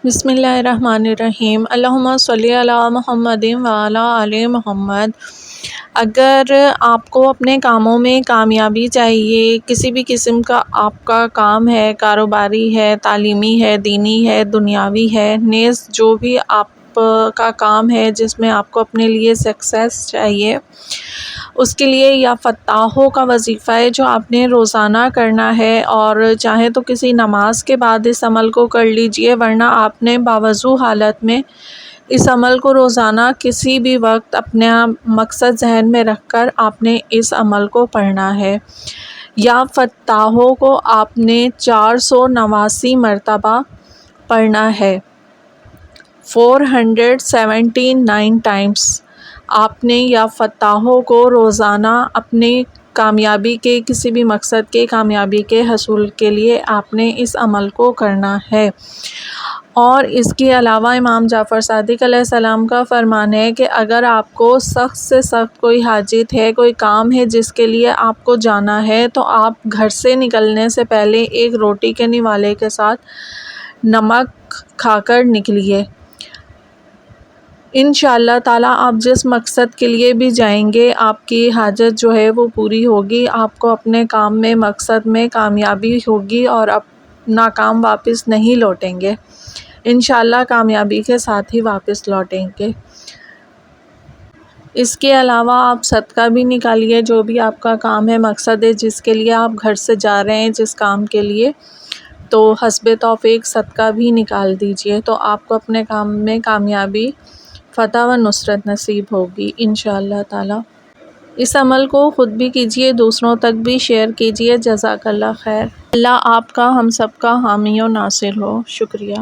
بسم اللہ الرحمن الرحیم۔ اللہم صلی علی محمد وعلی آل محمد۔ اگر آپ کو اپنے کاموں میں کامیابی چاہیے، کسی بھی قسم کا آپ کا کام ہے، کاروباری ہے، تعلیمی ہے، دینی ہے، دنیاوی ہے، نیز جو بھی آپ کا کام ہے جس میں آپ کو اپنے لیے سکسیس چاہیے، اس کے لیے یا فتاحوں کا وظیفہ ہے جو آپ نے روزانہ کرنا ہے، اور چاہے تو کسی نماز کے بعد اس عمل کو کر لیجئے، ورنہ آپ نے باوضو حالت میں اس عمل کو روزانہ کسی بھی وقت اپنا مقصد ذہن میں رکھ کر آپ نے اس عمل کو پڑھنا ہے۔ یا فتاحوں کو آپ نے 489 مرتبہ پڑھنا ہے، 479 ٹائمز آپ نے یا فتاحوں کو روزانہ اپنے کامیابی کے کسی بھی مقصد کے کامیابی کے حصول کے لیے آپ نے اس عمل کو کرنا ہے۔ اور اس کے علاوہ امام جعفر صادق علیہ السلام کا فرمان ہے کہ اگر آپ کو سخت سے سخت کوئی حاجت ہے، کوئی کام ہے جس کے لیے آپ کو جانا ہے، تو آپ گھر سے نکلنے سے پہلے ایک روٹی کے نوالے کے ساتھ نمک کھا کر نکلیے۔ انشاءاللہ تعالیٰ آپ جس مقصد کے لیے بھی جائیں گے، آپ کی حاجت جو ہے وہ پوری ہوگی، آپ کو اپنے کام میں مقصد میں کامیابی ہوگی اور آپ ناکام واپس نہیں لوٹیں گے، انشاءاللہ کامیابی کے ساتھ ہی واپس لوٹیں گے۔ اس کے علاوہ آپ صدقہ بھی نکالیے، جو بھی آپ کا کام ہے، مقصد ہے جس کے لیے آپ گھر سے جا رہے ہیں، جس کام کے لیے، تو حسب توفیق صدقہ بھی نکال دیجئے، تو آپ کو اپنے کام میں کامیابی، فتح و نصرت نصیب ہوگی انشاءاللہ تعالی۔ اس عمل کو خود بھی کیجئے، دوسروں تک بھی شیئر کیجئے۔ جزاک اللہ خیر۔ اللہ آپ کا ہم سب کا حامی و ناصر ہو۔ شکریہ۔